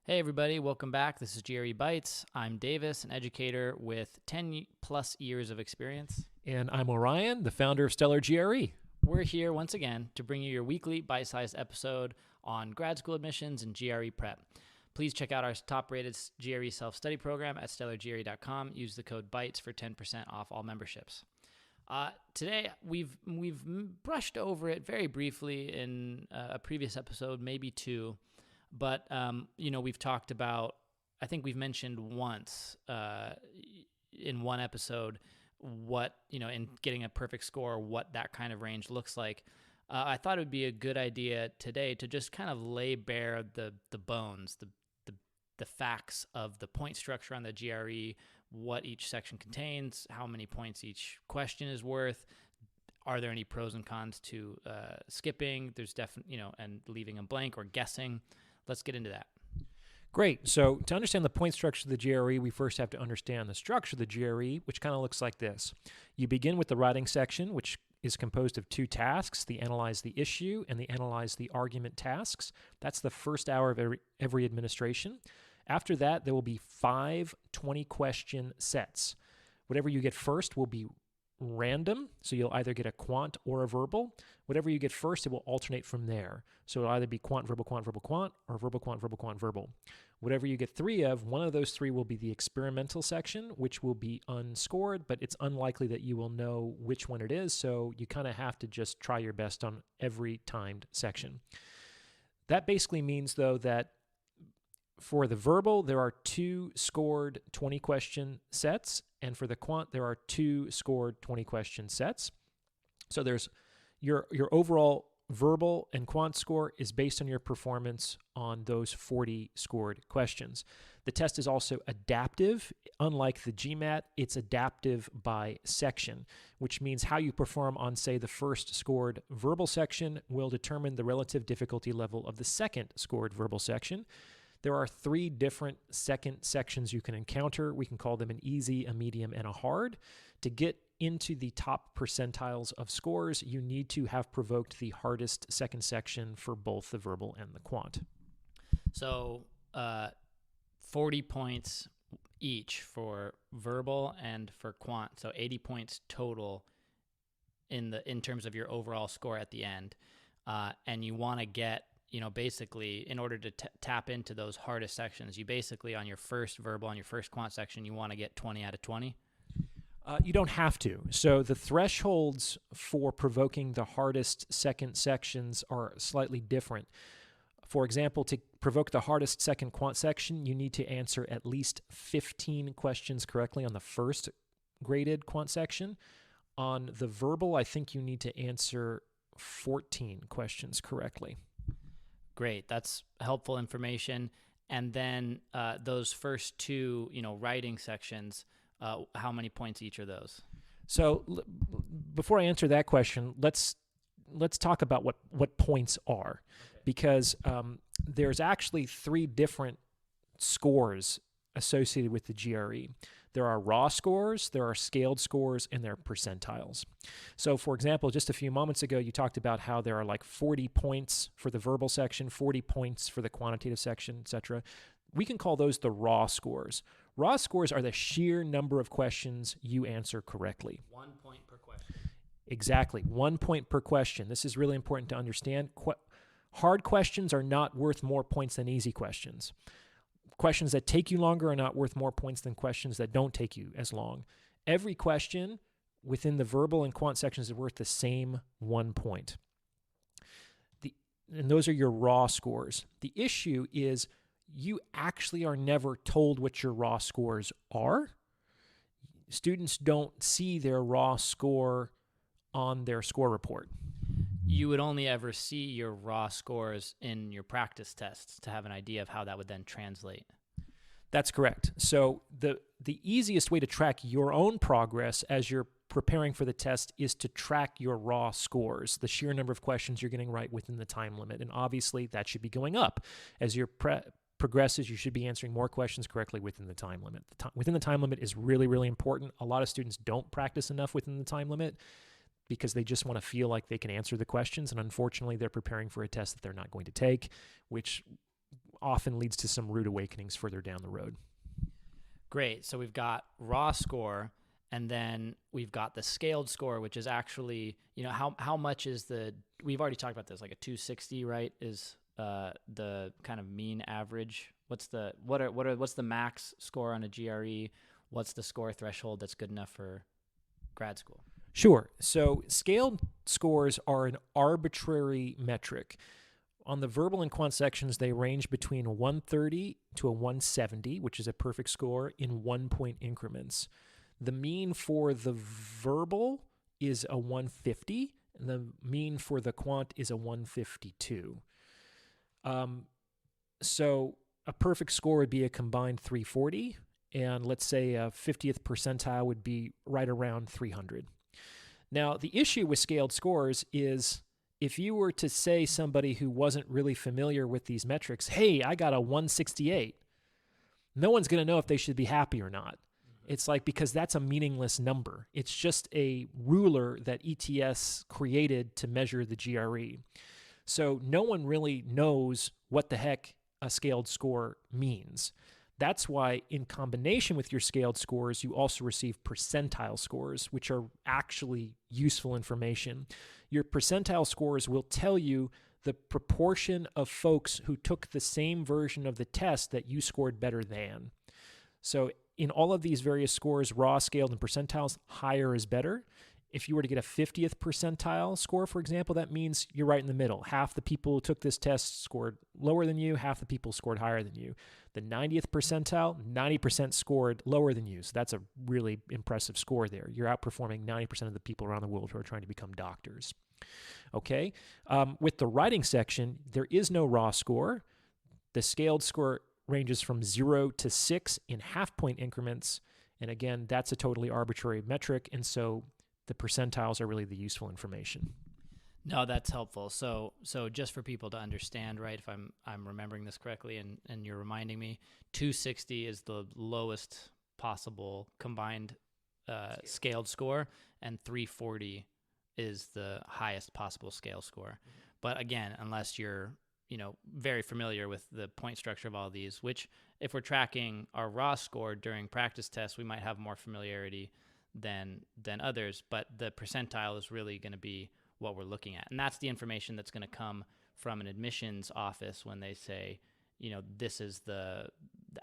Hey everybody, welcome back. This is GRE Bites. I'm Davis, an educator with 10 plus years of experience. And I'm Orion, the founder of Stellar GRE. We're here once again to bring you your weekly bite-sized episode on grad school admissions and GRE prep. Please check out our top-rated GRE self-study program at stellargre.com. Use the code BITES for 10% off all memberships. Today, we've brushed over it very briefly in a previous episode, maybe two. But, we've talked about, I think we've mentioned once in one episode what, in getting a perfect score, what that kind of range looks like. I thought it would be a good idea today to just kind of lay bare the bones, the facts of the point structure on the GRE, what each section contains, how many points each question is worth. Are there any pros and cons to skipping? There's definitely, and leaving them blank or guessing. Let's get into that. Great. So to understand the point structure of the GRE, we first have to understand the structure of the GRE, which kind of looks like this. You begin with the writing section, which is composed of two tasks, the analyze the issue and the analyze the argument tasks. That's the first hour of every administration. After that, there will be 5 20-question sets. Whatever you get first will be random, so you'll either get a quant or a verbal. Whatever you get first, it will alternate from there. So it'll either be quant, verbal, quant, verbal, quant, or verbal, quant, verbal, quant, verbal. Whatever you get 3 of, one of those 3 will be the experimental section, which will be unscored, but it's unlikely that you will know which one it is, so you kind of have to just try your best on every timed section. That basically means, though, that for the verbal, there are 2 scored 20-question sets, and for the quant, there are 2 scored 20-question sets. So there's your overall verbal and quant score is based on your performance on those 40 scored questions. The test is also adaptive. Unlike the GMAT, it's adaptive by section, which means how you perform on, say, the first scored verbal section will determine the relative difficulty level of the second scored verbal section. There are 3 different second sections you can encounter. We can call them an easy, a medium, and a hard. To get into the top percentiles of scores, you need to have provoked the hardest second section for both the verbal and the quant. So 40 points each for verbal and for quant. So 80 points total in terms of your overall score at the end. And you want to get, basically, in order to tap into those hardest sections, you basically, on your first verbal, on your first quant section, you want to get 20 out of 20? You don't have to. So the thresholds for provoking the hardest second sections are slightly different. For example, to provoke the hardest second quant section, you need to answer at least 15 questions correctly on the first graded quant section. On the verbal, I think you need to answer 14 questions correctly. Great. That's helpful information. And then those first 2, writing sections, how many points each are those? So before I answer that question, let's talk about what points are, because there's actually 3 different scores associated with the GRE. There are raw scores, there are scaled scores, and there are percentiles. So, for example, just a few moments ago, you talked about how there are like 40 points for the verbal section, 40 points for the quantitative section, etc. We can call those the raw scores. Raw scores are the sheer number of questions you answer correctly. 1 point per question. Exactly, 1 point per question. This is really important to understand. Hard questions are not worth more points than easy questions. Questions that take you longer are not worth more points than questions that don't take you as long. Every question within the verbal and quant sections is worth the same 1 point. And those are your raw scores. The issue is you actually are never told what your raw scores are. Students don't see their raw score on their score report. You would only ever see your raw scores in your practice tests to have an idea of how that would then translate. That's correct. So the easiest way to track your own progress as you're preparing for the test is to track your raw scores, the sheer number of questions you're getting right within the time limit. And obviously that should be going up. As your progresses, you should be answering more questions correctly within the time limit. Within the time limit is really, really important. A lot of students don't practice enough within the time limit because they just want to feel like they can answer the questions. And unfortunately, they're preparing for a test that they're not going to take, which often leads to some rude awakenings further down the road. Great. So we've got raw score, and then we've got the scaled score, which is actually, how much is we've already talked about this, like a 260, right? Is the kind of mean average. What's the max score on a GRE? What's the score threshold that's good enough for grad school? Sure. So scaled scores are an arbitrary metric. On the verbal and quant sections, they range between a 130 to a 170, which is a perfect score, in 1-point increments. The mean for the verbal is a 150, and the mean for the quant is a 152. So a perfect score would be a combined 340, and let's say a 50th percentile would be right around 300. Now, the issue with scaled scores is if you were to say somebody who wasn't really familiar with these metrics, hey, I got a 168, no one's going to know if they should be happy or not. It's like, because that's a meaningless number. It's just a ruler that ETS created to measure the GRE. So no one really knows what the heck a scaled score means. That's why in combination with your scaled scores, you also receive percentile scores, which are actually useful information. Your percentile scores will tell you the proportion of folks who took the same version of the test that you scored better than. So in all of these various scores, raw, scaled, and percentiles, higher is better. If you were to get a 50th percentile score, for example, that means you're right in the middle. Half the people who took this test scored lower than you, half the people scored higher than you. The 90th percentile, 90% scored lower than you. So that's a really impressive score there. You're outperforming 90% of the people around the world who are trying to become doctors. Okay? With the writing section, there is no raw score. The scaled score ranges from 0 to 6 in half-point increments. And again, that's a totally arbitrary metric. And so the percentiles are really the useful information. No, that's helpful. So just for people to understand, right, if I'm remembering this correctly and you're reminding me, 260 is the lowest possible combined scaled score, and 340 is the highest possible scale score. Mm-hmm. But again, unless you're very familiar with the point structure of all these, which if we're tracking our raw score during practice tests, we might have more familiarity than others, but the percentile is really going to be what we're looking at. And that's the information that's going to come from an admissions office when they say, this is the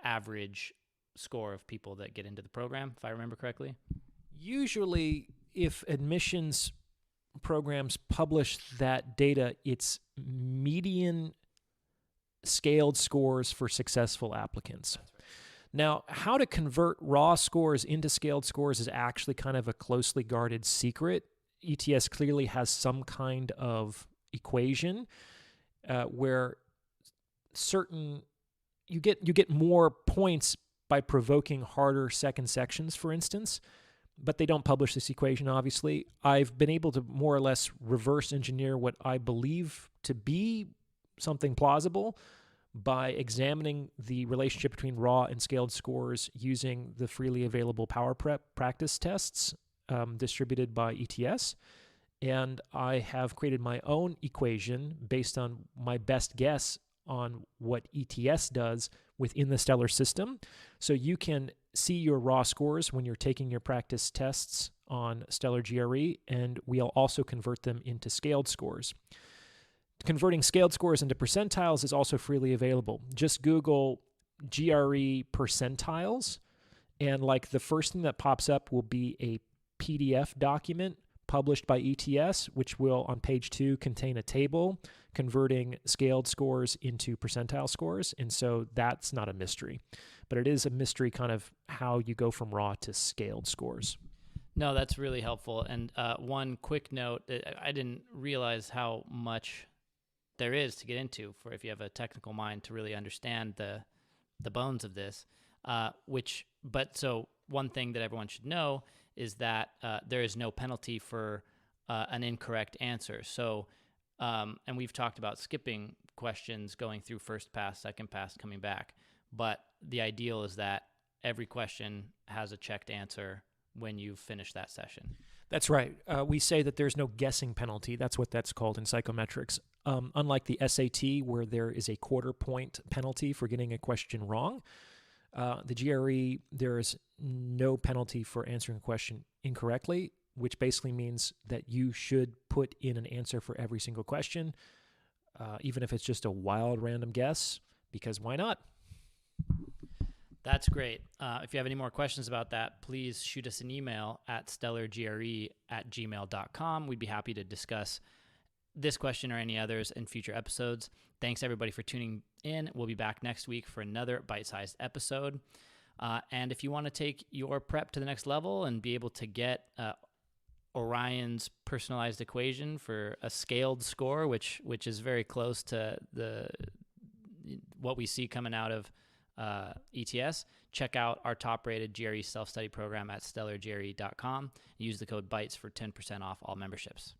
average score of people that get into the program, if I remember correctly. Usually, if admissions programs publish that data, it's median scaled scores for successful applicants. That's right. Now, how to convert raw scores into scaled scores is actually kind of a closely guarded secret. ETS clearly has some kind of equation where you get more points by provoking harder second sections, for instance, but they don't publish this equation, obviously. I've been able to more or less reverse engineer what I believe to be something plausible by examining the relationship between raw and scaled scores using the freely available Power Prep practice tests distributed by ETS. And I have created my own equation based on my best guess on what ETS does within the Stellar system. So you can see your raw scores when you're taking your practice tests on Stellar GRE, and we'll also convert them into scaled scores. Converting scaled scores into percentiles is also freely available. Just Google GRE percentiles, and like the first thing that pops up will be a PDF document published by ETS, which will on page 2 contain a table converting scaled scores into percentile scores. And so that's not a mystery, but it is a mystery kind of how you go from raw to scaled scores. No, that's really helpful. And one quick note, I didn't realize how much there is to get into for if you have a technical mind to really understand the bones of this. So one thing that everyone should know is that there is no penalty for an incorrect answer. So, and we've talked about skipping questions, going through first pass, second pass, coming back. But the ideal is that every question has a checked answer when you've finished that session. That's right. We say that there's no guessing penalty. That's what that's called in psychometrics. unlike the SAT, where there is a 1/4 point penalty for getting a question wrong, the GRE, there is no penalty for answering a question incorrectly, which basically means that you should put in an answer for every single question, even if it's just a wild random guess, because why not? That's great. If you have any more questions about that, please shoot us an email at stellargre@gmail.com. We'd be happy to discuss this question or any others in future episodes. Thanks, everybody, for tuning in. We'll be back next week for another bite-sized episode. And if you want to take your prep to the next level and be able to get Orion's personalized equation for a scaled score, which is very close to what we see coming out of ETS, check out our top-rated GRE self-study program at stellargre.com. Use the code BITES for 10% off all memberships.